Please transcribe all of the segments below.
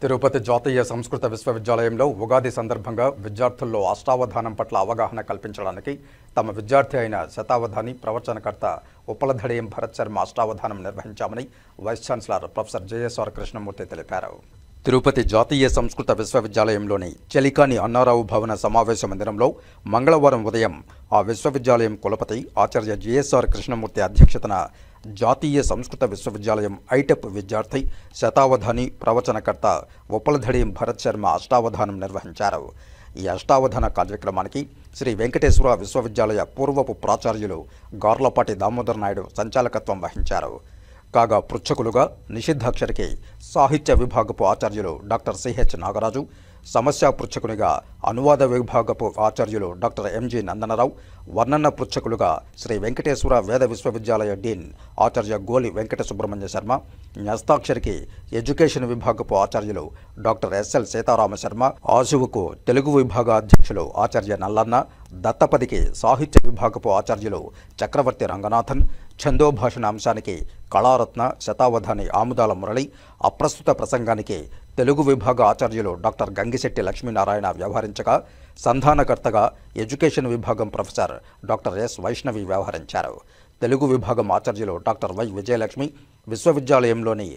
తిరుపతి జాతీయ సంస్కృత విశ్వవిద్యాలయంలో ఉగాది సందర్భంగా విద్యార్థుల్లో అష్టావధానం పట్ల అవగాహన కల్పించడానికి తమ విద్యార్థి అయిన శతావధాని ప్రవచనకర్త ఉప్పలధడియం భరత్ శర్మ అష్టావధానం నిర్వహించామని vice chancellor professor JSR Krishnamurthy తెలిపారు. తిరుపతి జాతీయ సంస్కృత విశ్వవిద్యాలయంలోని చెలికాని అన్నారావు భవన సమావేశ మందిరంలో మంగళవారం ఉదయం ఆ విశ్వవిద్యాలయం కులపతి ఆచార్య జేఎస్ఆర్ కృష్ణమూర్తి అధ్యక్షతన జాతీయ సంస్కృత విశ్వవిద్యాలయం ఐటెప్ విద్యార్థి శతావధాని ప్రవచనకర్త ఉప్పలధడియం భరత్ శర్మ అష్టావధానం నిర్వహించారు. ఈ అష్టావధాన కార్యక్రమానికి శ్రీ వెంకటేశ్వర విశ్వవిద్యాలయ పూర్వపు ప్రాచార్యులు గార్లపాటి దామోదర్ నాయుడు సంచాలకత్వం వహించారు. కాగా పృచ్ఛకులుగా నిషిద్ధాక్షరికి సాహిత్య విభాగపు ఆచార్యులు డాక్టర్ సిహెచ్ నాగరాజు, సమస్యా పృచ్ఛకునిగా అనువాద విభాగపు ఆచార్యులు డాక్టర్ ఎంజి నందనరావు, వర్ణన పృచ్ఛకులుగా శ్రీ వెంకటేశ్వర వేద విశ్వవిద్యాలయ డీన్ ఆచార్య గోలి వెంకట సుబ్రహ్మణ్య శర్మ, న్యస్తాక్షరికి ఎడ్యుకేషన్ విభాగపు ఆచార్యులు డాక్టర్ ఎస్ఎల్ సీతారామ శర్మ, ఆశువుకు తెలుగు విభాగ అధ్యక్షులు ఆచార్య నల్లన్న, దత్తపదికి సాహిత్య విభాగపు ఆచార్యులు చక్రవర్తి రంగనాథన్, ఛందోభాషణ అంశానికి కళారత్న శతావధాని ఆముదాల మురళి, అప్రస్తుత ప్రసంగానికి తెలుగు విభాగ ఆచార్యులు డాక్టర్ గంగిశెట్టి లక్ష్మీనారాయణ వ్యవహరించగా సంధానకర్తగా ఎడ్యుకేషన్ విభాగం ప్రొఫెసర్ డాక్టర్ ఎస్ వైష్ణవి వ్యవహరించారు. తెలుగు విభాగం ఆచార్యులు డాక్టర్ వై విజయలక్ష్మి, విశ్వవిద్యాలయంలోని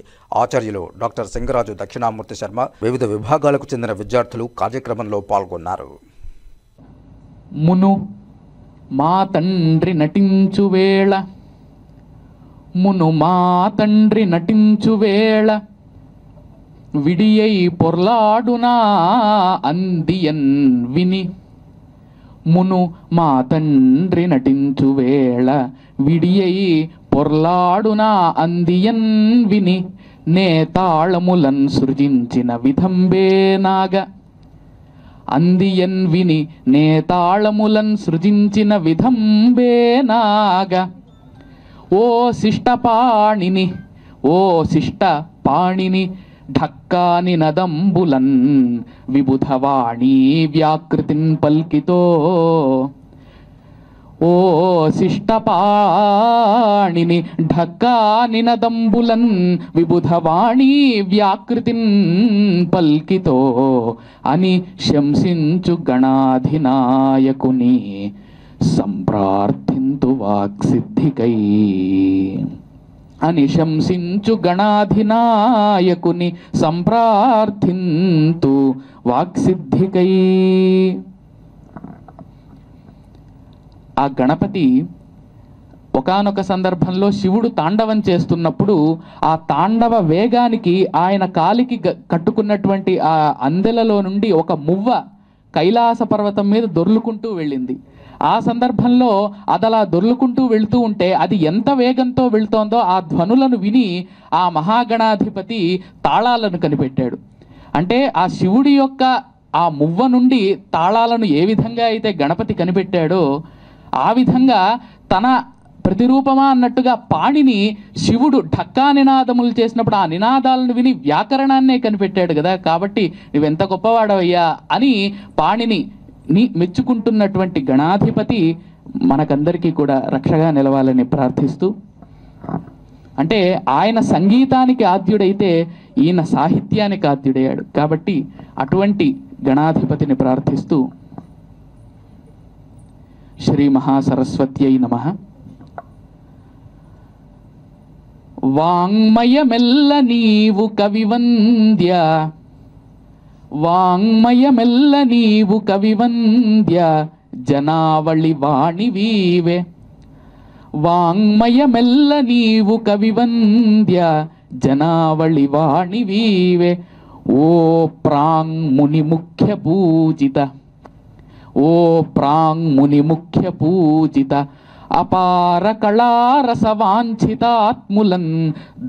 ఆచార్యులు డాక్టర్ సింగరాజు దక్షిణామూర్తి శర్మ, వివిధ విభాగాలకు చెందిన విద్యార్థులు కార్యక్రమంలో పాల్గొన్నారు. మును మా తండ్రి నటించు వేళ, మును మా తండ్రి నటించు వేళ, విడియై పొర్లాడునా అందియన్ విని. మును మా తండ్రి నటించు వేళ, విడియై పొర్లాడునా అందియన్ విని. నే తాళములన్ సృజించిన విధంబేనాగ, అందియన్ విని నే తాళములన్ సృజించిన విధంబేనాగ. ఓ శిష్టపాణిని, ఓ శిష్ట పాణిని, ఢక్కాని నదంబులన్ విబుధవాణీ వ్యాకృతిన్ పల్కితో. ఓ శిష్టపాణిని, ఢక్కాని నదంబులన్ విబుధవాణీ వ్యాకృతిన్ పల్కితో అని శంసించు గణాధినాయకుని సంప్రార్థింతు వాక్సిద్ధికై. అని శంసించు గణాధినాయకుని సంప్రార్థింతు వాక్సిద్ధికై. ఆ గణపతి ఒకానొక సందర్భంలో శివుడు తాండవం చేస్తున్నప్పుడు ఆ తాండవ వేగానికి ఆయన కాలికి కట్టుకున్నటువంటి ఆ అందెలలో నుండి ఒక మువ్వ కైలాస పర్వతం మీద దొర్లుకుంటూ వెళ్ళింది. ఆ సందర్భంలో అదలా దొర్లుకుంటూ వెళుతూ ఉంటే అది ఎంత వేగంతో వెళుతోందో ఆ ధ్వనులను విని ఆ మహాగణాధిపతి తాళాలను కనిపెట్టాడు. అంటే ఆ శివుడి యొక్క ఆ మువ్వ నుండి తాళాలను ఏ విధంగా అయితే గణపతి కనిపెట్టాడో ఆ విధంగా తన ప్రతిరూపమా అన్నట్టుగా పాణిని శివుడు ఢక్కా నినాదములు చేసినప్పుడు ఆ నినాదాలను విని వ్యాకరణాన్నే కనిపెట్టాడు కదా. కాబట్టి నువ్వెంత గొప్పవాడవయ్యా అని పాణిని మెచ్చుకుంటున్నటువంటి గణాధిపతి మనకందరికీ కూడా రక్షగా నిలవాలని ప్రార్థిస్తూ, అంటే ఆయన సంగీతానికి ఆద్యుడైతే ఈయన సాహిత్యానికి ఆద్యుడయ్యాడు కాబట్టి అటువంటి గణాధిపతిని ప్రార్థిస్తూ శ్రీ మహాసరస్వత్యై నమః. వాంగ్మయమెల్ల నీవు కవివంద్య, వాంగ్మయమెల్ల నీవు కవివంద్య, జనావళి వాణివీవే. వాంగ్మయమెల్ల నీవు కవివంద్య, జనావళి వాణివీవే. ఓ ప్రాంగ్ముని ముఖ్య పూజిత, ఓ ప్రాంగ్ముని ముఖ్య పూజిత, అపార కళారసవాంఛితాత్ములన్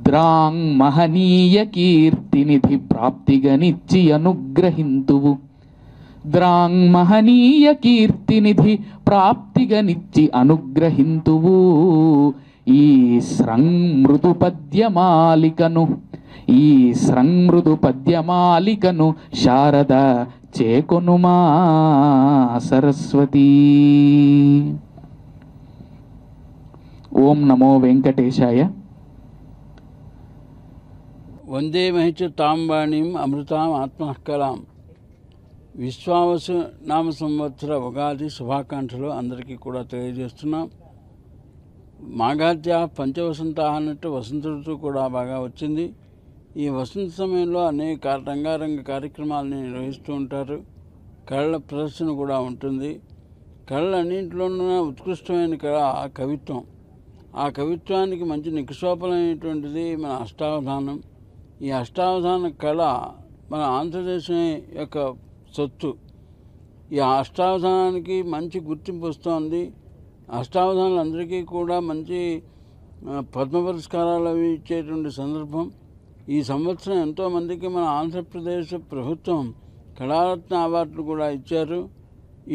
ద్రాంగ్ మహనీయ కీర్తినిధి ప్రాప్తిగనిచ్చి అనుగ్రహింతువు. ద్రాంగ్ మహనీయ కీర్తినిధి ప్రాప్తిగనిచ్చి అనుగ్రహింతువు. ఈ స్రంమృదు పద్యమాలికను, ఈ స్రంమృదు పద్యమాలికను శారద చేకొనుమా సరస్వతీ. ఓం నమో వెంకటేశాయ. వందే మహిచ తాంబాణీం అమృతాం ఆత్మకలాం. విశ్వావసు నామ సంవత్సర ఉగాది శుభాకాంక్షలు అందరికీ కూడా తెలియజేస్తున్నాం. మాఘాత్య పంచవసంత అన్నట్టు వసంత ఋతువు కూడా బాగా వచ్చింది. ఈ వసంత సమయంలో అనేక రంగారంగ కార్యక్రమాలని నిర్వహిస్తూ ఉంటారు. కళల ప్రదర్శన కూడా ఉంటుంది. కళలన్నింటిలోనూ ఉత్కృష్టమైన కళ కవిత్వం. ఆ కవిత్వానికి మంచి నిక్షోపమైనటువంటిది మన అష్టావధానం. ఈ అష్టావధాన కళ మన ఆంధ్రదేశం యొక్క సొత్తు. ఈ అష్టావధానానికి మంచి గుర్తింపు వస్తోంది. అష్టావధానులందరికీ కూడా మంచి పద్మ పురస్కారాలు అవి ఇచ్చేటువంటి సందర్భం. ఈ సంవత్సరం ఎంతోమందికి మన ఆంధ్రప్రదేశ్ ప్రభుత్వం కళారత్న అవార్డులు కూడా ఇచ్చారు.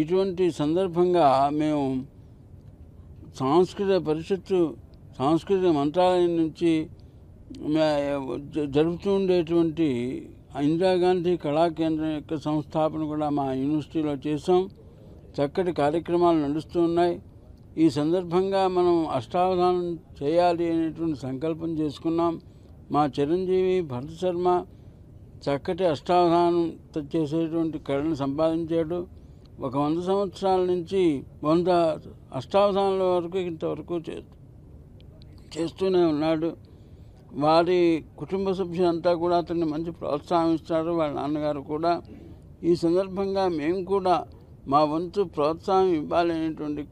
ఇటువంటి సందర్భంగా మేము సాంస్కృతిక మంత్రాలయం నుంచి జరుపుతూ ఉండేటువంటి ఇందిరాగాంధీ కళాకేంద్రం యొక్క సంస్థాపన కూడా మా యూనివర్సిటీలో చేసాం. చక్కటి కార్యక్రమాలు నడుస్తూ ఉన్నాయి. ఈ సందర్భంగా మనం అష్టావధానం చేయాలి అనేటువంటి సంకల్పం చేసుకున్నాం. మా చిరంజీవి భరత శర్మ చక్కటి అష్టావధానం చేసేటువంటి కళను సంపాదించాడు. 100 సంవత్సరాల నుంచి 100 అష్టావధానాల వరకు ఇంతవరకు చేస్తూనే ఉన్నాడు. వారి కుటుంబ సభ్యులంతా కూడా అతన్ని మంచి ప్రోత్సాహం ఇస్తారు, వాళ్ళ నాన్నగారు కూడా. ఈ సందర్భంగా మేము కూడా మా వంతు ప్రోత్సాహం ఇవ్వాలి అనేటువంటి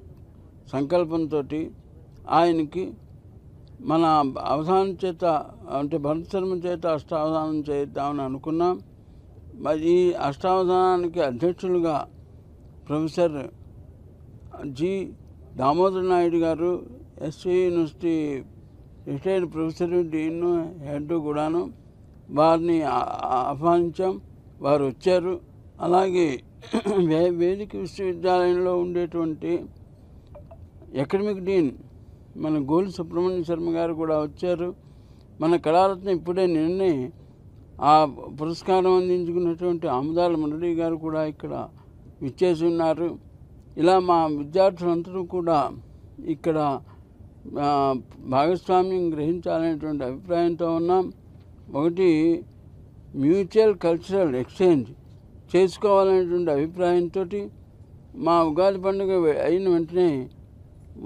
సంకల్పంతో ఆయనకి మన అవధానం చేత అంటే భరత శర్మ చేత అష్టావధానం చేద్దామని అనుకున్నాం. మరి ఈ అష్టావధానానికి అధ్యక్షులుగా ప్రొఫెసర్ జి దామోదర్ నాయుడు గారు, SV university retired professor, dean, head కూడాను, వారిని ఆహ్వానించాం. వారు వచ్చారు. అలాగే వేదిక విశ్వవిద్యాలయంలో ఉండేటువంటి అకాడమిక్ డీన్ మన గోలి సుబ్రహ్మణ్య శర్మ గారు కూడా వచ్చారు. మన కళారత్న నిన్నే ఆ పురస్కారం అందించుకున్నటువంటి ఆముదాల మురళి గారు కూడా ఇక్కడ విచ్చేసి ఉన్నారు. ఇలా మా విద్యార్థులందరూ కూడా ఇక్కడ భాగస్వామ్యం గ్రహించాలనేటువంటి అభిప్రాయంతో ఉన్నాం. ఒకటి మ్యూచువల్ కల్చరల్ ఎక్స్చేంజ్ చేసుకోవాలనేటువంటి అభిప్రాయంతో మా ఉగాది పండుగ అయిన వెంటనే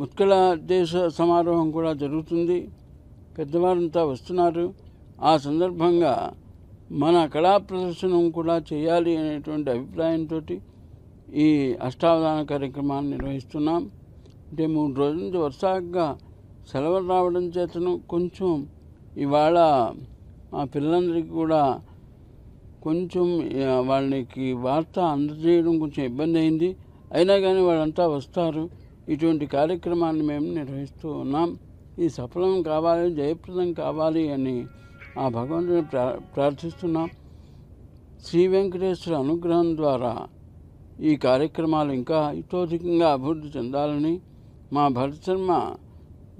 ఉత్కళ దేశ సమారోహం కూడా జరుగుతుంది. పెద్దవారంతా వస్తున్నారు. ఆ సందర్భంగా మన కళా ప్రదర్శనం కూడా చేయాలి అనేటువంటి అభిప్రాయంతో ఈ అష్టావధాన కార్యక్రమాన్ని నిర్వహిస్తున్నాం. అంటే 3 రోజుల నుంచి వరుసగా సెలవులు రావడం చేతను కొంచెం ఇవాళ మా పిల్లలందరికీ కూడా కొంచెం వాళ్ళకి వార్త అందజేయడం కొంచెం ఇబ్బంది అయింది. అయినా కానీ వాళ్ళంతా వస్తారు. ఇటువంటి కార్యక్రమాన్ని మేము నిర్వహిస్తూ ఉన్నాం. ఈ సఫలం కావాలి, జయప్రదం కావాలి అని ఆ భగవంతుని ప్రార్థిస్తున్నాం. శ్రీ వెంకటేశ్వర అనుగ్రహం ద్వారా ఈ కార్యక్రమాలు ఇంకా ఇతోధికంగా అభివృద్ధి చెందాలని, మా భరత శర్మ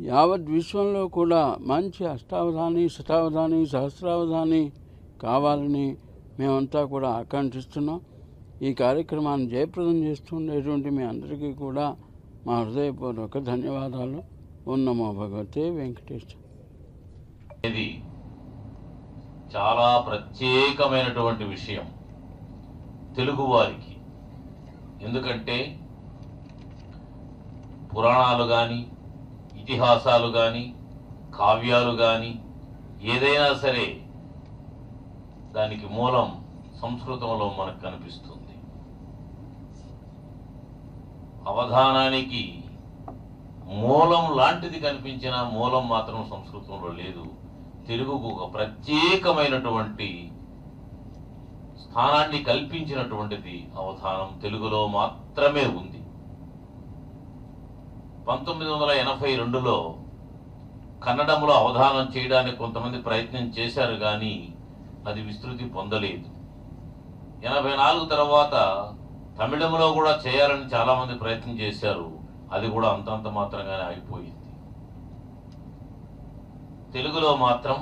యావత్ విశ్వంలో కూడా మంచి అష్టావధాని, శతావధాని, సహస్రావధాని కావాలని మేమంతా కూడా ఆకాంక్షిస్తున్నాం. ఈ కార్యక్రమాన్ని జయప్రదం చేస్తుండేటువంటి మీ అందరికీ కూడా మా హృదయపూర్వక ధన్యవాదాలు. ఓం నమో భగవతే వెంకటేశ్వర. ఇది చాలా ప్రత్యేకమైనటువంటి విషయం తెలుగువారికి. ఎందుకంటే పురాణాలు కానీ, ఇతిహాసాలు కానీ, కావ్యాలు కానీ ఏదైనా సరే దానికి మూలం సంస్కృతంలో మనకు కనిపిస్తుంది. అవధానానికి మూలం లాంటిది కనిపించిన మూలం మాత్రం సంస్కృతంలో లేదు. తెలుగుకు ఒక ప్రత్యేకమైనటువంటి స్థానాన్ని కల్పించినటువంటిది అవధానం తెలుగులో మాత్రమే ఉంది. 1982లో కన్నడంలో అవధానం చేయడానికి కొంతమంది ప్రయత్నం చేశారు, కానీ అది విస్తృతి పొందలేదు. 84 తర్వాత తమిళంలో కూడా చేయాలని చాలామంది ప్రయత్నం చేశారు. అది కూడా అంతంత మాత్రంగానే ఆగిపోయింది. తెలుగులో మాత్రం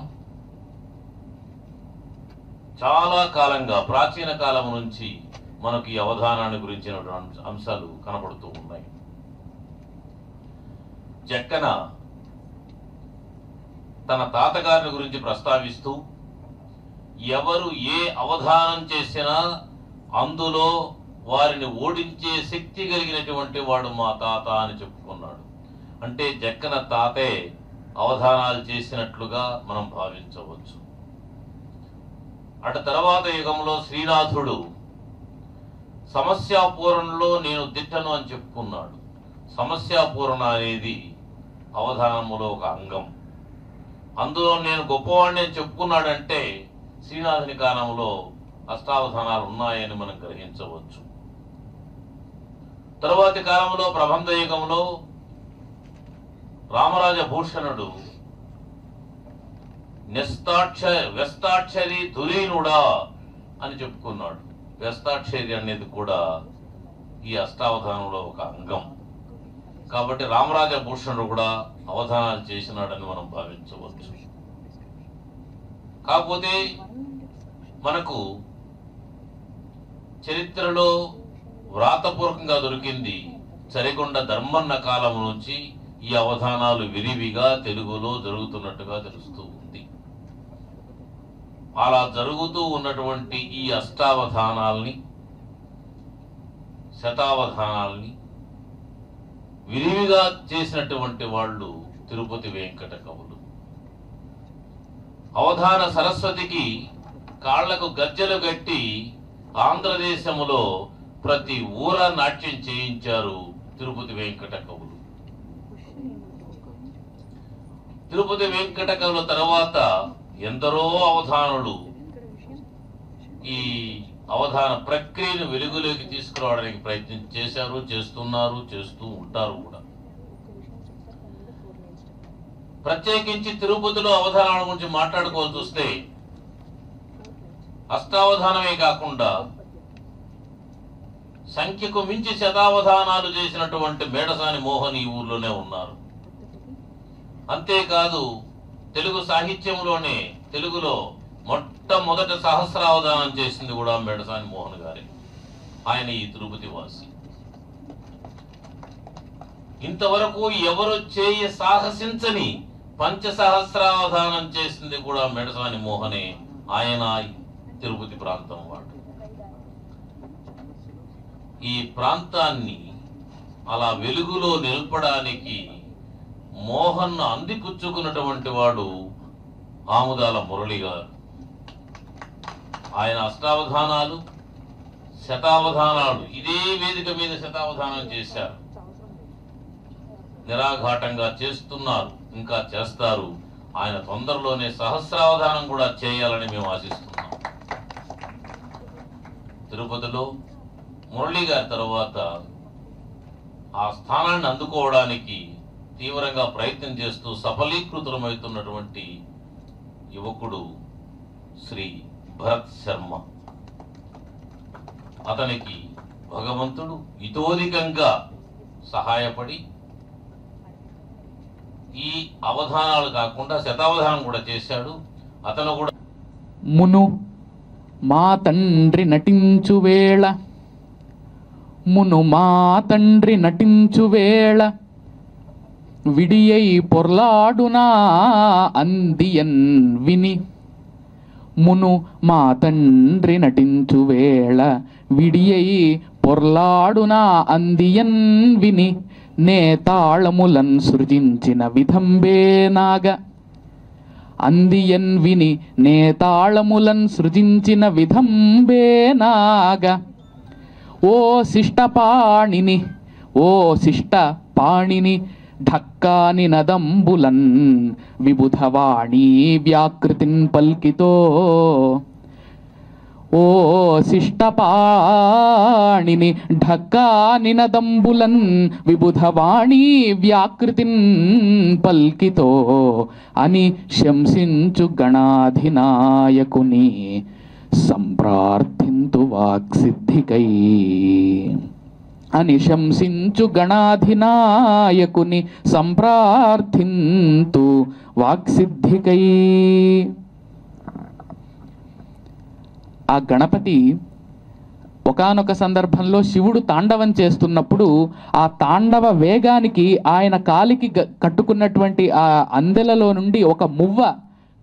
చాలా కాలంగా, ప్రాచీన కాలం నుంచి మనకు ఈ అవధానాన్ని గురించిన అంశాలు కనబడుతూ ఉన్నాయి. జక్కన తన తాతగారిని గురించి ప్రస్తావిస్తూ ఎవరు ఏ అవధానం చేసినా అందులో వారిని ఓడించే శక్తి కలిగినటువంటి వాడు మా తాత అని చెప్పుకున్నాడు. అంటే జక్కన తాతే అవధానాలు చేసినట్లుగా మనం భావించవచ్చు. అటు తర్వాత యుగంలో శ్రీనాథుడు సమస్యాపూరణలో నేను దిట్టను అని చెప్పుకున్నాడు. సమస్యాపూరణ అనేది అవధానములో ఒక అంగం. అందులో నేను గొప్పవాడిని అని చెప్పుకున్నాడంటే శ్రీనాథుని కాలంలో అష్టావధానాలు ఉన్నాయని మనం గ్రహించవచ్చు. తరువాతి కాలంలో ప్రబంధ యుగంలో రామరాజ భూషణుడు వ్యస్తాక్షరి ధురీనుడా అని చెప్పుకున్నాడు. వ్యస్తాక్షరి అనేది కూడా ఈ అష్టావధానంలో ఒక అంగం. కాబట్టి రామరాజ భూషణుడు కూడా అవధానాలు చేసినాడని మనం భావించవచ్చు. కాకపోతే మనకు చరిత్రలో వ్రాతపూర్వకంగా దొరికింది చరికొండ ధర్మన్న కాలం నుంచి ఈ అవధానాలు విరివిగా తెలుగులో జరుగుతున్నట్టుగా తెలుస్తూ ఉంది. అలా జరుగుతూ ఉన్నటువంటి ఈ అష్టావధానాల్ని, శతావధానాల్ని విరివిగా చేసినటువంటి వాళ్ళు తిరుపతి వెంకట కవులు. అవధాన సరస్వతికి కాళ్లకు గజ్జలు కట్టి ఆంధ్రదేశములో ప్రతి ఊర నాట్యం చేయించారు తిరుపతి వెంకట కవులు. తిరుపతి వెంకట కవుల తర్వాత ఎందరో అవధానులు ఈ అవధాన ప్రక్రియను వెలుగులోకి తీసుకురావడానికి ప్రయత్నం చేశారు, చేస్తున్నారు, చేస్తూ ఉంటారు కూడా. ప్రత్యేకించి తిరుపతిలో అవధానాల గురించి మాట్లాడుకోవాల్సి వస్తే అష్టావధానమే కాకుండా సంఖ్యకు మించి శతావధానాలు చేసినటువంటి మేడసాని మోహన్ ఈ ఊర్లోనే ఉన్నారు. అంతేకాదు తెలుగు సాహిత్యంలోనే తెలుగులో మొట్టమొదట సహస్రావధానం చేసింది కూడా మేడసాని మోహన్ గారే. ఆయన ఈ తిరుపతి వాసి. ఇంతవరకు ఎవరు సాహసించని పంచసహస్రావధానం చేసింది కూడా మేడసాని మోహనే. ఆయన తిరుపతి ప్రాంతం వాడు. ఈ ప్రాంతాన్ని అలా వెలుగులో నిలపడానికి మోహన్ అందిపుచ్చుకున్నటువంటి వాడు ఆముదాల మురళి గారు. ఆయన అష్టావధానాలు, శతావధానాలు ఇదే వేదిక మీద శతావధానం చేశారు. నిరాఘాటంగా చేస్తున్నారు, ఇంకా చేస్తారు. ఆయన తొందరలోనే సహస్రావధానం కూడా చేయాలని మేము ఆశిస్తున్నాం. తిరుపతిలో మురళి గారి తర్వాత ఆ స్థానాన్ని అందుకోవడానికి తీవ్రంగా ప్రయత్నం చేస్తూ సఫలీకృతమవుతున్నటువంటి యువకుడు శ్రీ భరత్ శర్మ. అతనికి భగవంతుడు ఇతోధికంగా సహాయపడి ఈ అవధానాలు కాకుండా శతావధానం కూడా చేశాడు. అతను కూడా మును మా తండ్రి నటించు వేళ, మును మా తండ్రి నటించు వేళ, విడియై పొర్లాడునా అందియన్ విని. మును మా తండ్రి నటించు వేళ, విడియై పొర్లాడునా అందియన్ విని. నే తాళములన్ సృజించిన విధంబేనాగ. అందియన్ విని నే తాళములన్ సృజించిన విధంబేనాగ. ఓ శిష్టపాణిని, ఓ శిష్ట పాణిని, ఢక్కాని నదంబులన్ విబుధవాణీ వ్యాకృతిన్ పల్కితో. ఓ శిష్టపాణిని, ఢక్కాని నదంబులన్ విబుధవాణీ వ్యాకృతిన్ పల్కితో. అని శంసించు గణాధినాయకుని సంప్రార్థింతు వాక్సిద్ధికై. అని శంసించు గణాధినాయకుని సంప్రార్థింతు వాక్సిద్ధికై. ఆ గణపతి ఒకానొక సందర్భంలో శివుడు తాండవం చేస్తున్నప్పుడు ఆ తాండవ వేగానికి ఆయన కాలికి కట్టుకున్నటువంటి ఆ అందెలలో నుండి ఒక మువ్వ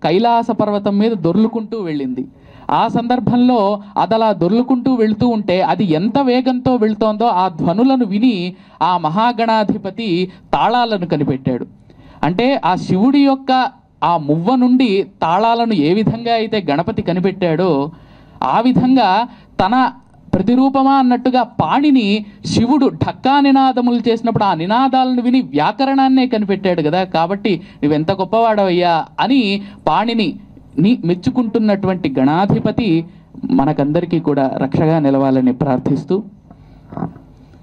కైలాస పర్వతం మీద దొర్లుకుంటూ వెళ్ళింది. ఆ సందర్భంలో అదలా దొర్లుకుంటూ వెళుతూ ఉంటే అది ఎంత వేగంతో వెళుతోందో ఆ ధ్వనులను విని ఆ మహాగణాధిపతి తాళాలను కనిపెట్టాడు. అంటే ఆ శివుడి యొక్క ఆ మువ్వ నుండి తాళాలను ఏ విధంగా అయితే గణపతి కనిపెట్టాడో ఆ విధంగా తన ప్రతిరూపమా అన్నట్టుగా పాణిని శివుడు ఢక్కా నినాదములు చేసినప్పుడు ఆ నినాదాలను విని వ్యాకరణాన్నే కనిపెట్టాడు కదా, కాబట్టి నువ్వెంత గొప్పవాడవయ్యా అని పాణిని మెచ్చుకుంటున్నటువంటి గణాధిపతి మనకందరికీ కూడా రక్షగా నిలవాలని ప్రార్థిస్తూ,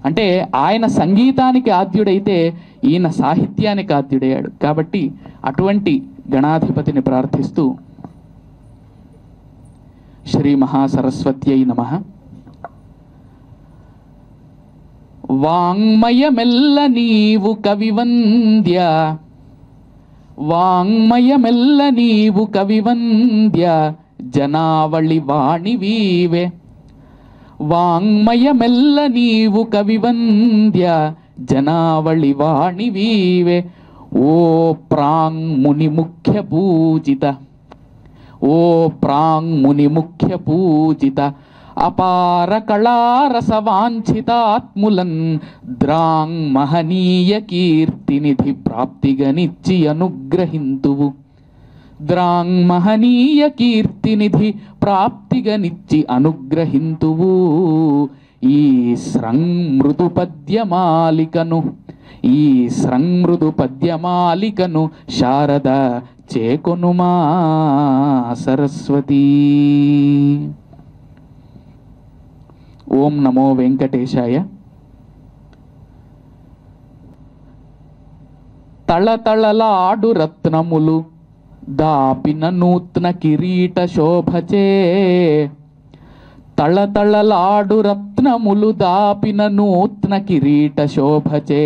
అంటే ఆయన సంగీతానికి ఆద్యుడైతే ఈయన సాహిత్యానికి ఆద్యుడయ్యాడు కాబట్టి అటువంటి గణాధిపతిని ప్రార్థిస్తూ శ్రీ మహాసరస్వత్యై నమః. వాంగ్మయమెల్ల నీవు కవివంద్య, వాంగ్మయమెల్ల నీవు కవివంద్య, జనావళి వాణివీవే. వాంగ్మయమెల్ల నీవు కవివంద్య, జనావళి వాణివీవే. ఓ ప్రాంగ్ముని ముఖ్య పూజిత, ఓ ప్రాంగ్ముని ముఖ్య పూజిత, అపార కళారసవాంఛితాత్ములన్ ద్రాంగ్ మహనీయ కీర్తినిధి ప్రాప్తిగనిచ్చి అనుగ్రహింతువు. ద్రాంగ్ మహనీయ కీర్తినిధి ప్రాప్తిగనిచ్చి అనుగ్రహింతువు. ఈ స్రంమృదు పద్యమాలికను, ఈ స్రంమృదు పద్యమాలికను శారద చేకొనుమా సరస్వతీ. ఓం నమో వెంకటేశాయ. తళతళలాడు రత్నములు దాపిన నూత్న కిరీట శోభచే, తళతళలాడు రత్నములు దాపిన నూత్న కిరీట శోభచే,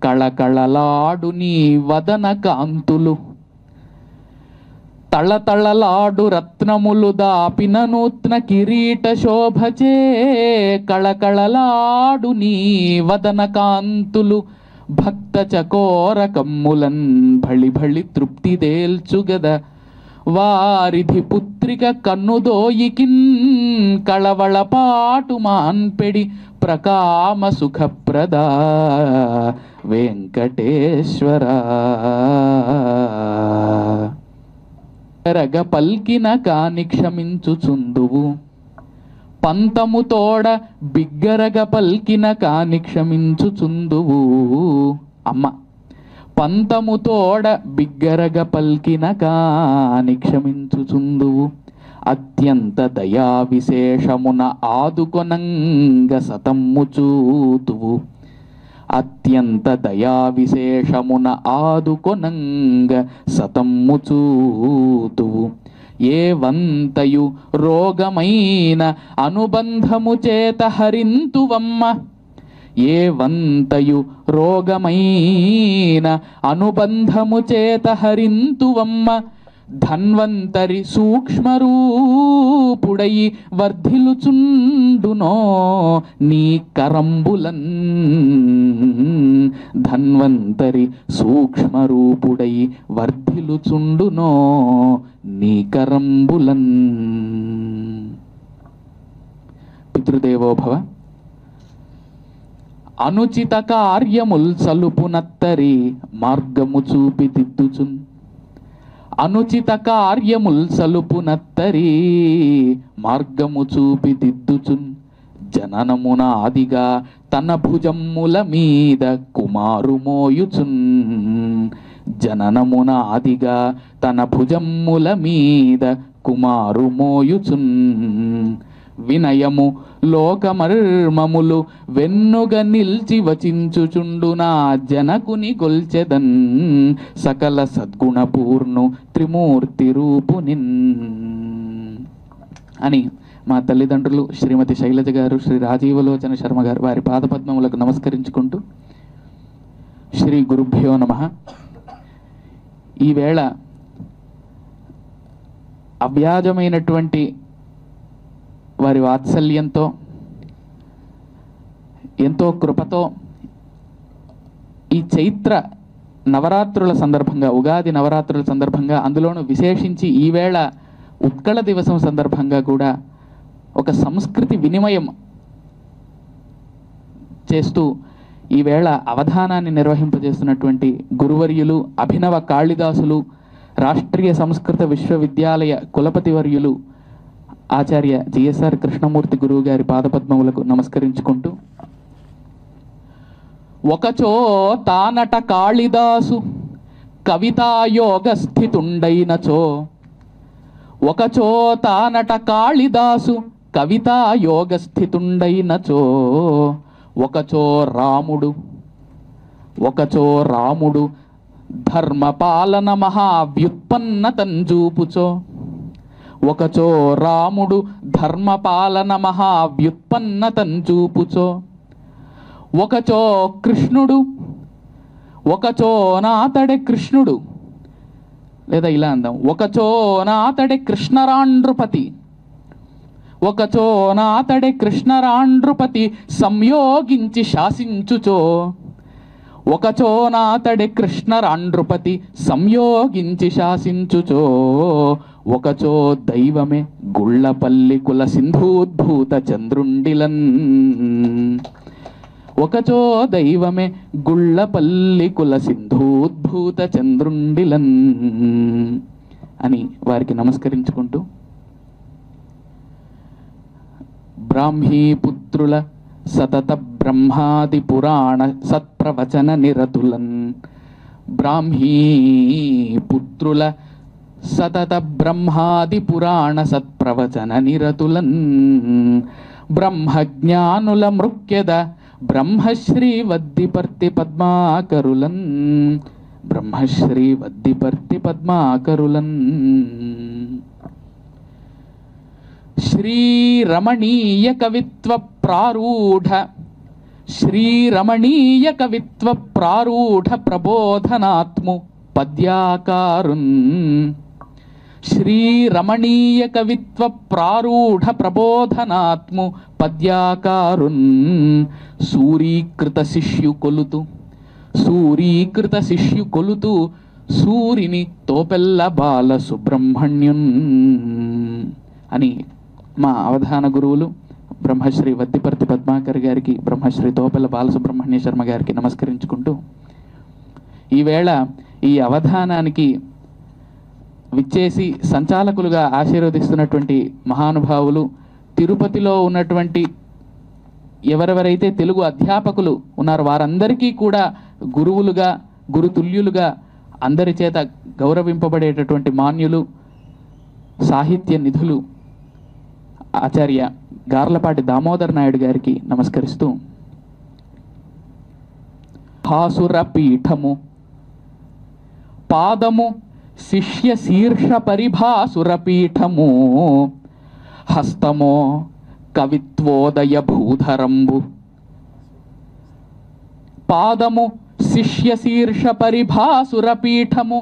కళకళలాడు నీ వదన కాంతులు. తళతళలాడు రత్నములు దాపిన నూత్న కిరీట శోభచే, కళకళలాడు నీ వదన కాంతులు. భక్త చకోర కమ్ములన్ భళి భళి తృప్తి దేల్చుగద. వారిధి పుత్రిక కన్నుదోయికిన్ కళవళ పాటు మాన్పెడి ప్రకామ సుఖప్రద వెంకటేశ్వర. రగ పల్కిన కాని క్షమించుచుందువు, పంతము తోడ బిగ్గరగ పల్కిన కాని క్షమించుచుందువు. అమ్మ పంతము తోడ బిగ్గరగ పల్కిన కాని క్షమించుచుందువు. అత్యంత దయా విశేషమున ఆదుకొనంగ సతమ్ము చూతువు. అత్యంత దయా విశేషమున ఆదుకొనంగ సతమ్ము చూతువు. ఏ వంతయు రోగమైన అనుబంధము చేత హరింతువమ్మ. ఏ వంతయు రోగమైన అనుబంధము చేత హరింతువమ్మ. ధన్వంతరి సూక్ష్మరూపుడై వర్ధిలుచుండునో నీ కరంబులన్. ధన్వంతరి సూక్ష్మరూపుడై వర్ధిలుచుండునో నీ కరంబులన్. పితృదేవోభవ. అనుచిత కార్యముల్ సలుపునత్తరి మార్గము చూపి దిద్దుచున్. అనుచిత కార్యముల్ సలుపునత్తరి మార్గము చూపి దిద్దుచున్. జననమున ఆదిగా తన భుజమ్ముల మీద కుమారు మోయుచున్. జననమున ఆదిగా తన భుజమ్ముల మీద కుమారు మోయుచున్. వినయము లోకమర్మములు వెన్నుగ నిల్చి వచించుచుండు నా జనకుని గొల్చెదన్. సకల సద్గుణపూర్ణు త్రిమూర్తి రూపునిన్ అని మా తల్లిదండ్రులు శ్రీమతి శైలజ గారు, శ్రీ రాజీవలోచన శర్మ గారు వారి పాదపద్మములకు నమస్కరించుకుంటూ శ్రీ గురుభ్యో నమః. ఈవేళ అవ్యాజమైనటువంటి వారి వాత్సల్యంతో ఎంతో కృపతో ఈ చైత్ర నవరాత్రుల సందర్భంగా, ఉగాది నవరాత్రుల సందర్భంగా, అందులోనూ విశేషించి ఈవేళ ఉత్కళ దివసం సందర్భంగా కూడా ఒక సంస్కృతి వినిమయం చేస్తూ ఈవేళ అవధానాన్ని నిర్వహింపజేస్తున్నటువంటి గురువర్యులు అభినవ కాళిదాసులు రాష్ట్రీయ సంస్కృత విశ్వవిద్యాలయ కులపతి వర్యులు ఆచార్య జిఎస్ఆర్ కృష్ణమూర్తి గురువు గారి పాదపద్మములకు నమస్కరించుకుంటూ, ఒకచో తానట కాళిదాసు కవితాయోగ స్థితుండైనచో, ఒకచో తానట కాళిదాసు కవితాయోగ స్థితుండైనచో, ఒకచో రాముడు ధర్మపాలన మహావ్యుత్పన్న తంజూపుచో, ఒకచో రాముడు ధర్మపాలన మహావ్యుత్పన్న తంజూపుచో, ఒకచో కృష్ణుడు, ఒకచో నాతడే కృష్ణుడు, లేదా ఇలా అందాం, ఒకచో నాతడే కృష్ణరాండ్రుపతి, ఒకచో నాతడే కృష్ణరాండ్రుపతి సంయోగించి శాసించుచో, ఒకచో నాతడే కృష్ణరాండ్రుపతి సంయోగించి శాసించుచో, ఒకచో దైవమే గుళ్ళపల్లి కుల సింధూద్భూత చంద్రుండిలన్, ఒకచో దైవమే గుళ్ళపల్లి కుల సింధూద్భూత చంద్రుండిలన్ అని వారికి నమస్కరించుకుంటూ, బ్రాహ్మీపుత్రుల సతత బ్రహ్మాది పురాణ సత్ప్రవచన నిరతులన్, బ్రాహ్మీపుత్రుల సతత బ్రహ్మాది పురాణ సత్ప్రవచన నిరతులన్, బ్రహ్మజ్ఞానుల మృక్యద బ్రహ్మశ్రీ వద్దిపర్తి పద్మాకరులన్, బ్రహ్మశ్రీ వద్దిపర్తి పద్మాకరులన్, శ్రీరమణీయ కవిత్వ ప్రారూఢ, శ్రీరమణీయ కవిత్వ ప్రారూఢ ప్రబోధనాత్ము పద్యాకారున్, శ్రీరమణీయ కవిత్వ ప్రారూఢ ప్రబోధనాత్ము పద్యాకారున్, సూరీకృత శిష్యు కొలుతు, సూరీకృత శిష్యు కొలుతు సూరిని తోపెల్ల బాల సుబ్రహ్మణ్యున్ అని మా అవధాన గురువులు బ్రహ్మశ్రీ వద్దిపర్తి పద్మాకర్ గారికి, బ్రహ్మశ్రీ తోపెల్ల బాలసుబ్రహ్మణ్య శర్మ గారికి నమస్కరించుకుంటూ, ఈవేళ ఈ అవధానానికి విచ్చేసి సంచాలకులుగా ఆశీర్వదిస్తున్నటువంటి మహానుభావులు, తిరుపతిలో ఉన్నటువంటి ఎవరెవరైతే తెలుగు అధ్యాపకులు ఉన్నారో వారందరికీ కూడా గురువులుగా, గురుతుల్యులుగా అందరి చేత గౌరవింపబడేటటువంటి మాన్యులు, సాహిత్య నిధులు ఆచార్య గార్లపాటి దామోదర్ నాయుడు గారికి నమస్కరిస్తూ, భాసుర పీఠము పాదము శిష్య శీర్ష పరిభాసుర పీఠము, హస్తమో కవిత్వోదయ భూధరంబు, పాదము శిష్య శీర్ష పరిభాసుర పీఠము,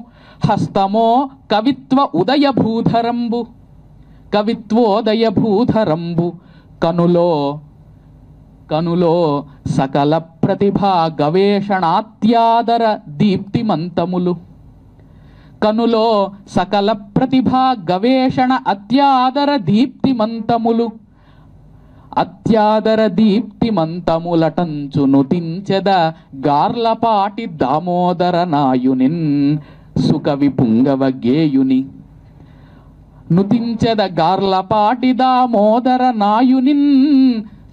హస్తమో కవిత్వ ఉదయ భూధరంబు, కవిత్వోదయ భూధరంబు, కనులో సకల ప్రతిభా గవేషణాత్యాదర దీప్తిమంతములు, కనులో సకల ప్రతిభా గవేషణ అత్యాదర దీప్తిమంతములు, అత్యాదర దీప్తిమంతములటంచు నుతించెద గార్లపాటి దామోదర నాయునిన్ సుకవి పుంగవ గేయుని, నుతించెద గార్లపాటి దామోదర నాయునిన్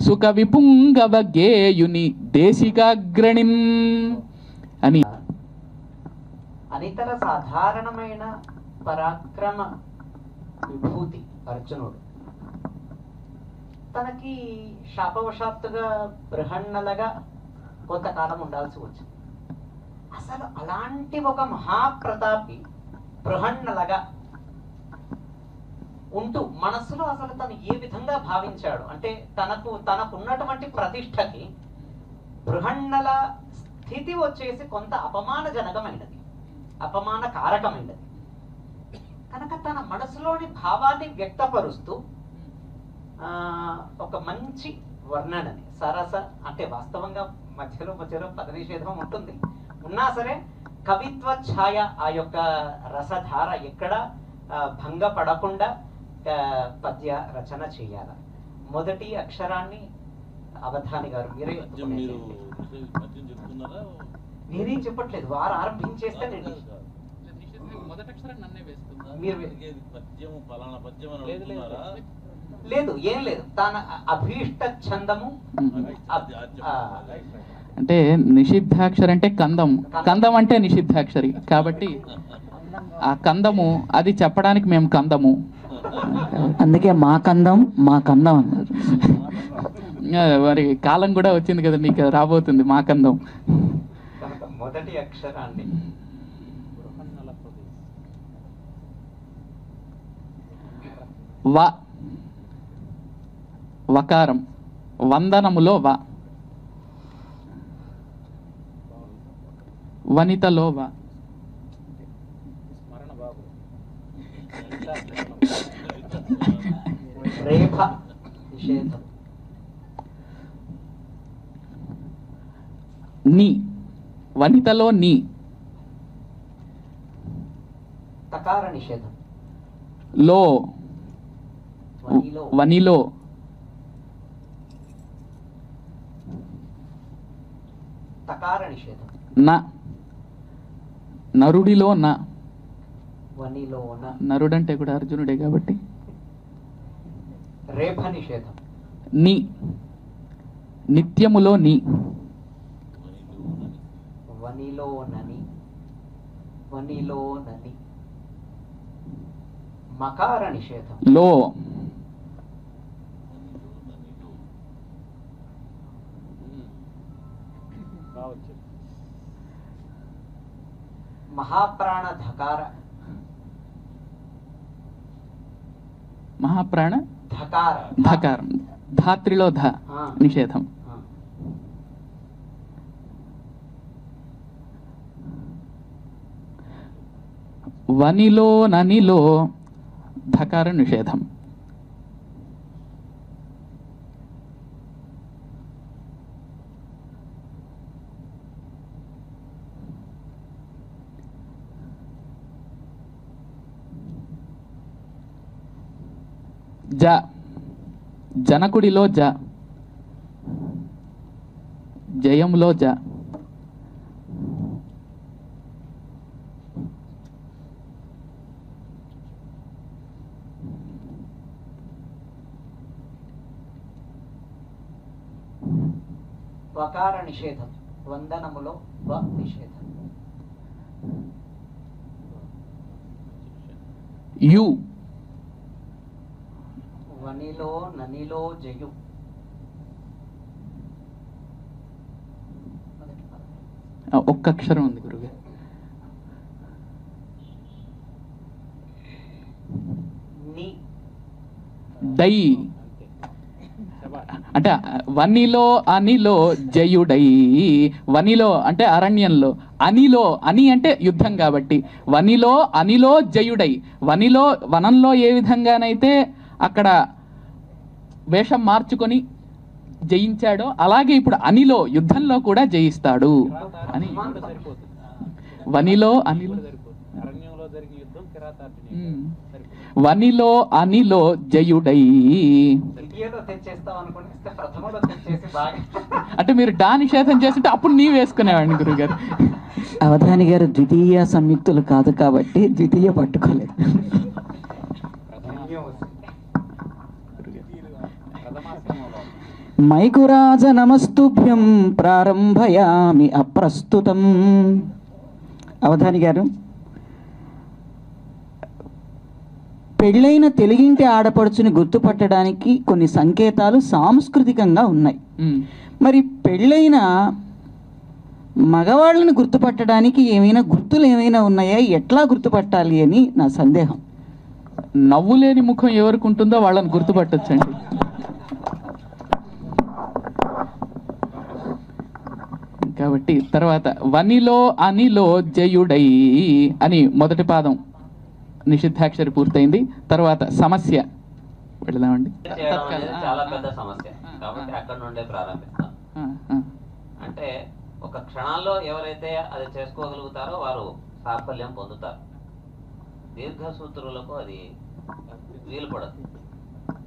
సుకవి పుంగవ గేయుని దేశికాగ్రణిన్ అని అనితర సాధారణమైన పరాక్రమ విభూతి అర్జునుడు. తనకి శాపవశాత్తుగా బృహన్నలగా కొంతకాలం ఉండాల్సి వచ్చింది. అసలు అలాంటి ఒక మహాప్రతాపి బృహన్నలగా ఉంటూ మనసులో అసలు తను ఏ విధంగా భావించాడు అంటే తనకున్నటువంటి ప్రతిష్టకి బృహన్నల స్థితి వచ్చేసి కొంత అపమానజనకమైనది, అపమానకారకమైనది కనుక తన మనసులోని భావాన్ని వ్యక్తపరుస్తూ ఒక మంచి వర్ణనని సరస అంటే వాస్తవంగా మధ్యలో పద నిషేధం ఉంటుంది ఉన్నా సరే కవిత్వ ఛాయ ఆ యొక్క రసధార ఎక్కడ భంగపడకుండా పద్య రచన చేయాలి. మొదటి అక్షరాన్ని అవధాని గారు మీరే నేనేం చెప్పట్లేదు, వారు ఆరంభించేస్తానండి. లేదు, ఏం లేదు, తన అభీష్ట ఛందము. అంటే నిషిద్ధాక్షరి అంటే కందం, కందం అంటే నిషిద్ధాక్షరి కాబట్టి ఆ కందము అది చెప్పడానికి మేము కందము, అందుకే మా కందం మా కందం అన్నారు. మరి కాలం కూడా వచ్చింది కదా, నీకు రాబోతుంది మా కందం. మొదటి అక్షరాన్ని వ, వకారం, వందనములో వ, వనితలో వ, రేఖ నిషేధం. ని, వనితలో ని, తకార నిషేధం. లో, వనిలో వనిలో, తకార నిషేధం. న, నరుడిలో న, వనిలో న. నరుడంటే కూడా అర్జునుడే కాబట్టి. రేఫ నిషేధం. ని, నిత్యములో ని, వనిలో నని, వనిలో నని. మకార నిషేధం. లో, మహాప్రాణ ధకార. మహాప్రాణ ధకార. ధకారం, ధాత్రిలో ధ నిషేధం. వనిలో ననిలో ధకార నిషేధం. జ, జనకుడిలో జ, జయములో జ, వకార నిషేధం. వందనములో వ నిషేధం. యు, వనిలో ననిలో జయు. ఒక్క అక్షరం ఉంది గురుగారు. ని, డై అంటే వనిలో అనిలో జయుడై, వనిలో అంటే అరణ్యంలో, అనిలో అని అంటే యుద్ధం కాబట్టి వనిలో అనిలో జయుడై, వనిలో వనంలో ఏ విధంగానైతే అక్కడ వేషం మార్చుకొని జయించాడో అలాగే ఇప్పుడు అనిలో యుద్ధంలో కూడా జయిస్తాడు అని. వనిలో అనిలో, వనిలో అనిలో జయుడై. అంటే మీరు డా నిషేధం చేస్తుంటే అప్పుడు నీ వేసుకునేవాడిని గురుగారు. అవధాని గారు ద్వితీయ సంయుక్తులు కాదు కాబట్టి ద్వితీయ పట్టుకోలేదు. మైకురాజ నమస్తుభ్యం ప్రారంభయామి అప్రస్తుతం. అవధాని గారు, పెళ్ళైన తెలుగింటి ఆడపడుచుని గుర్తుపట్టడానికి కొన్ని సంకేతాలు సాంస్కృతికంగా ఉన్నాయి. మరి పెళ్ళైన మగవాళ్ళని గుర్తుపట్టడానికి ఏమైనా గుర్తులు ఏమైనా ఉన్నాయా? ఎట్లా గుర్తుపట్టాలి అని నా సందేహం. నవ్వులేని ముఖం ఎవరికి ఉంటుందో వాళ్ళని గుర్తుపట్టొచ్చండి. కాబట్టి తర్వాత వనిలో అనిలో జయుడై అని మొదటి పాదం నిషిద్ధాక్షరి పూర్తయింది. తర్వాత సమస్య వెళదామండి. చాలా పెద్ద సమస్య కాబట్టి అక్కడ నుండే ప్రారంభిస్తాం. అంటే ఒక క్షణాల్లో ఎవరైతే అది చేసుకోగలుగుతారో వారు సాఫల్యం పొందుతారు. దీర్ఘసూత్రులకు అది వీలు పడదు.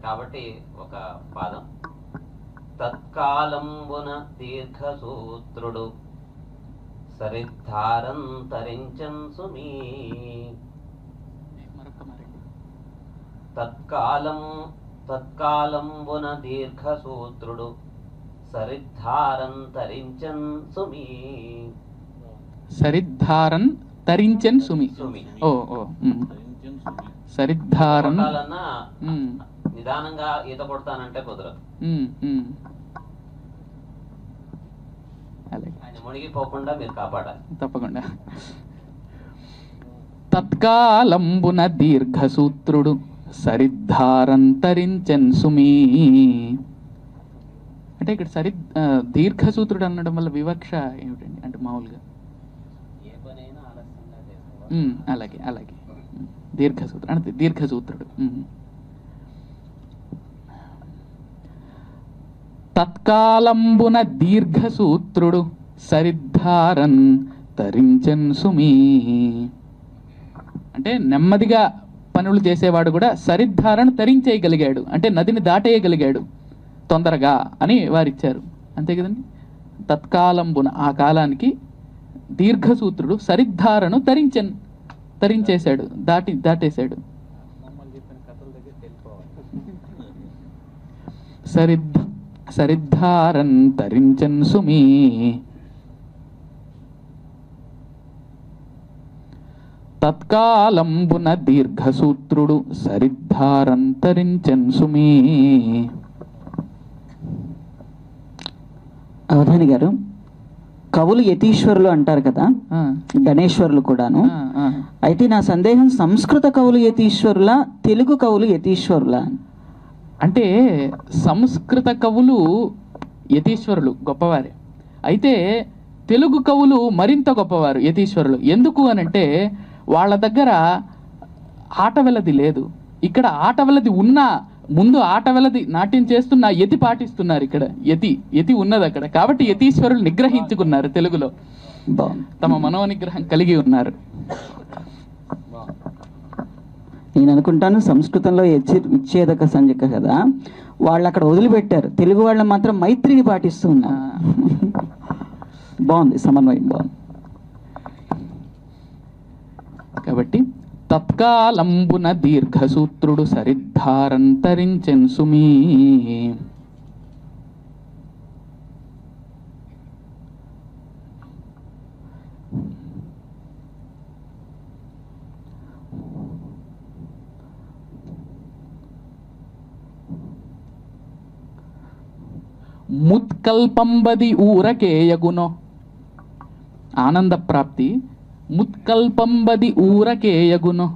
కాబట్టి ఒక పాదం తత్కాలంబున దీర్ఘసూత్రుడు సరిద్ధారంతరించన్ సుమీ. తత్కాలంబున దీర్ఘసూత్రుడు సరిద్ధారంతరించన్ సుమీ. సరిద్ధారన్ తరించన్ సుమి. ఓ ఓ సరిద్ధారన్ నిదానంగా ఈత కొడతానంటే కుదరదు. ఆయన మునిగిపోకుండా మీరు కాపాడాలి తప్పకుండా. తత్కాలంబున దీర్ఘసూత్రుడు సరిద్ధారంతరించన్ సుమీ. అంటే ఇక్కడ దీర్ఘసూత్రుడు అనడం వల్ల వివక్ష ఏమిటండి? అంటే మామూలుగా అలాగే అలాగే దీర్ఘసూత్రుడు అంటే దీర్ఘసూత్రుడు. తత్కాలంబున దీర్ఘసూత్రుడు సరిద్ధారన్ తరించన్ సుమీ. అంటే నెమ్మదిగా పనులు చేసేవాడు కూడా సరిద్ధారను తరించేయగలిగాడు, అంటే నదిని దాటేయగలిగాడు తొందరగా అని వారిచ్చారు. అంతే కదండి. తత్కాలంబున ఆ కాలానికి దీర్ఘసూత్రుడు సరిద్ధారను తరించేశాడు, దాటేశాడు. సరిద్ధారన్ తరించన్ సుమీ. తత్కాలంబున దీర్ఘసూత్రుడు సరిద్ధారంతరించన్ సుమీ. అవధాని గారు, కవులు యతీశ్వరులు అంటారు కదా, గణేశ్వరులు కూడాను. అయితే నా సందేహం, సంస్కృత కవులు యతీశ్వరులా, తెలుగు కవులు యతీశ్వరులా? అంటే సంస్కృత కవులు యతీశ్వరులు గొప్పవారే, అయితే తెలుగు కవులు మరింత గొప్పవారు యతీశ్వరులు. ఎందుకు అనంటే వాళ్ళ దగ్గర ఆటవెలది లేదు. ఇక్కడ ఆటవెలది ఉన్నా ముందు ఆటవెలది నాట్యం చేస్తున్న యతి పాటిస్తున్నారు. ఇక్కడ యతి ఉన్నది అక్కడ. కాబట్టి యతీశ్వరులు నిగ్రహించుకున్నారు తెలుగులో, తమ మనోనిగ్రహం కలిగి ఉన్నారు. నేను అనుకుంటాను సంస్కృతంలో విచ్ఛేదక సంజ్ఞ కదా, వాళ్ళు అక్కడ వదిలిపెట్టారు, తెలుగు వాళ్ళు మాత్రం మైత్రిని పాటిస్తూ ఉన్నారు. బాగుంది, సమన్వయం బాగుంది. కాబట్టి తత్కాలంబున దీర్ఘసూత్రుడు సరిద్ధారంతరించెన్ సుమీ. ముత్కల్పంబది ఊరకేయగునో. ఆనంద ప్రాప్తి ముత్కల్పంబది ఊరకేయగునో.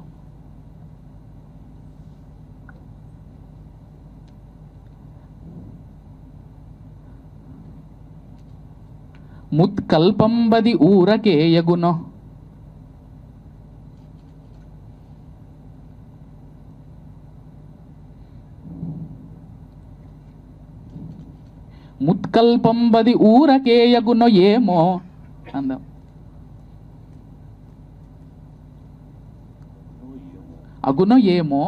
ముత్కల్పంబది ఊరకేయగునో. ముత్కల్పంబది ఊరకేయగునో ఏమో అందం. అగునో ఏమో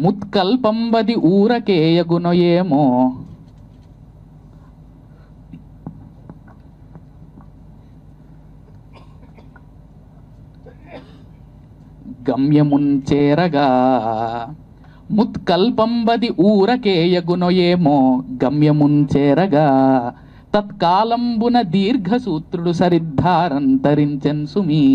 ముత్కల్పంబది ఊరకేయగునో ఏమో. గమ్యమున్ చేరగా ముత్కల్పంబది ఊరకేయగునో ఏమో. గమ్యమున్ చేరగా తత్కాలంబున దీర్ఘసూత్రుడు సరిద్ధారంతరించెన్ సుమీ.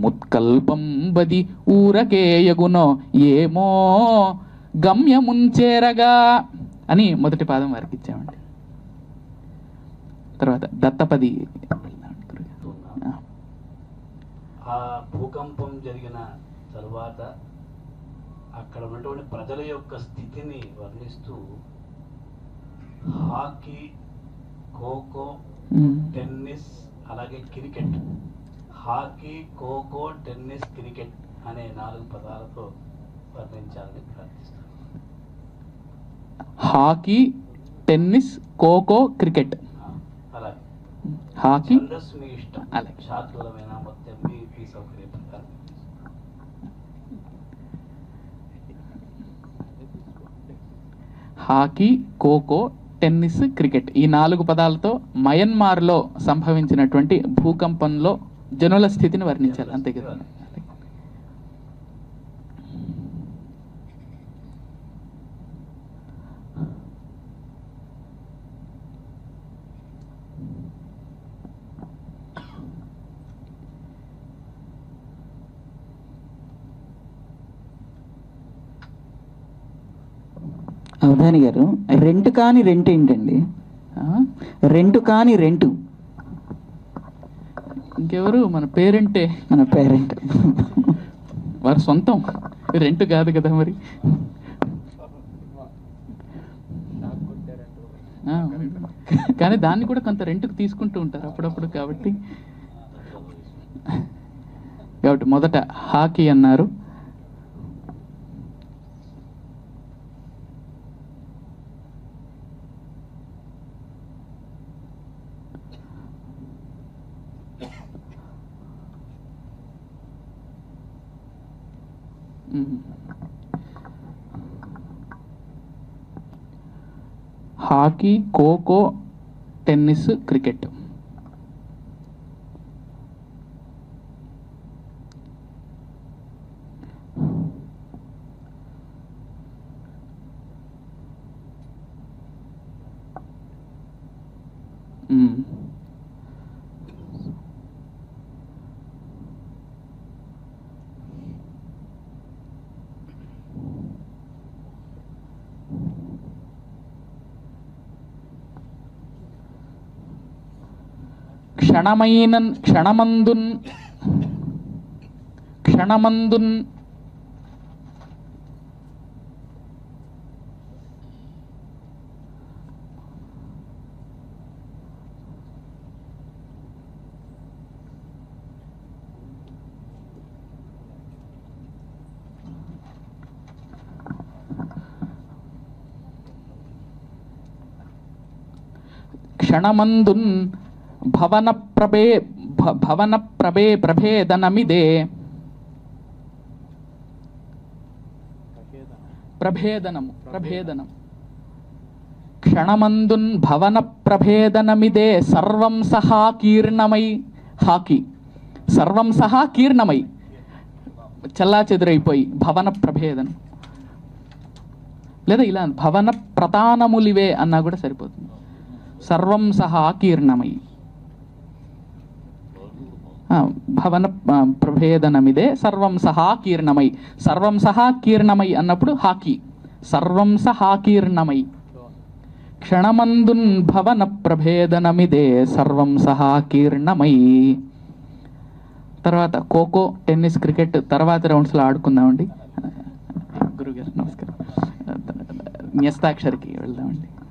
ముత్కల్పంబది ఊరకేయగునో ఏమో గమ్యమున్ చేరగా అని మొదటి పాదం వారికి ఇచ్చామండి. తర్వాత దత్తపది. ఆ భూకంపం జరిగిన తరువాత అక్కడ ఉన్నటువంటి ప్రజల యొక్క స్థితిని వర్ణిస్తూ హాకీ, ఖోఖో, టెన్నిస్, అలాగే cricket, hockey, kho kho, tennis, cricket అనే 4 పదాలతో వర్ణించాలని ప్రార్థిస్తాను. Hockey, tennis, kho kho, cricket. అలాగే హాకీ మీ ఇష్టం, శాస్త్రీయమైన మొత్తం మీ సౌకర్యం ప్రకారం. హాకీ, ఖోఖో, టెన్నిస్, క్రికెట్ ఈ 4 పదాలతో మయన్మార్లో సంభవించినటువంటి భూకంపంలో జనుల స్థితిని వర్ణించాలి, అంతే కదా. అవధాని గారు, రెంట్ కాని రెంట్ ఏంటండి? రెంట్ కాని రెంట్ ఇంకెవరు? మన పేరెంటే. మన పేరెంట్ వారి సొంతం, రెంట్ కాదు కదా మరి. కానీ దాన్ని కూడా కొంత రెంట్కి తీసుకుంటూ ఉంటారు అప్పుడప్పుడు. కాబట్టి మొదట హాకీ అన్నారు. Hockey, kho kho, tennis, cricket. క్షణమందున్ భవన ప్రభేదనమిదే. ప్రభేదనం క్షణమందున్ భవన ప్రభేదనమిదే సర్వం సహా కీర్ణమై. హాకీ సర్వం సహా కీర్ణమై, చల్లా చెదురైపోయి భవన ప్రభేదనం. లేదా ఇలా భవన ప్రతానములివే అన్నా కూడా సరిపోతుంది. సర్వం సహా కీర్ణమై, భవన ప్రభేదనమిదే సర్వం సహా కీర్ణమై. సర్వం సహా కీర్ణమై అన్నప్పుడు హాకీ, సర్వం సహా కీర్ణమై. క్షణమందున్ భవన ప్రభేదనమిదే సర్వం సహా కీర్ణమై. తర్వాత ఖోఖో, టెన్నిస్, క్రికెట్ తర్వాత రౌండ్స్లో ఆడుకుందామండి. గురుగారు నమస్కారం. న్యస్తాక్షరికి